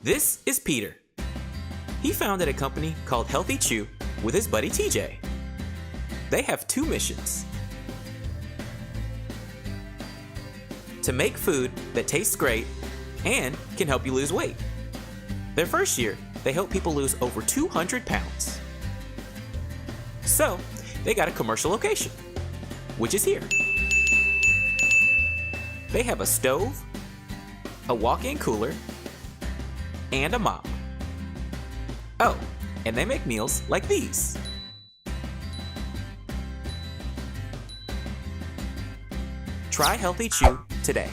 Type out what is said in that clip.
This is Peter. He founded a company called Healthy Chew with his buddy TJ. They have two missions: to make food that tastes great and can help you lose weight. Their first year, they helped people lose over 200 pounds. So, they got a commercial location, which is here. They have a stove, a walk-in cooler, and a mop. Oh, and they make meals like these. Try Healthy Chew today.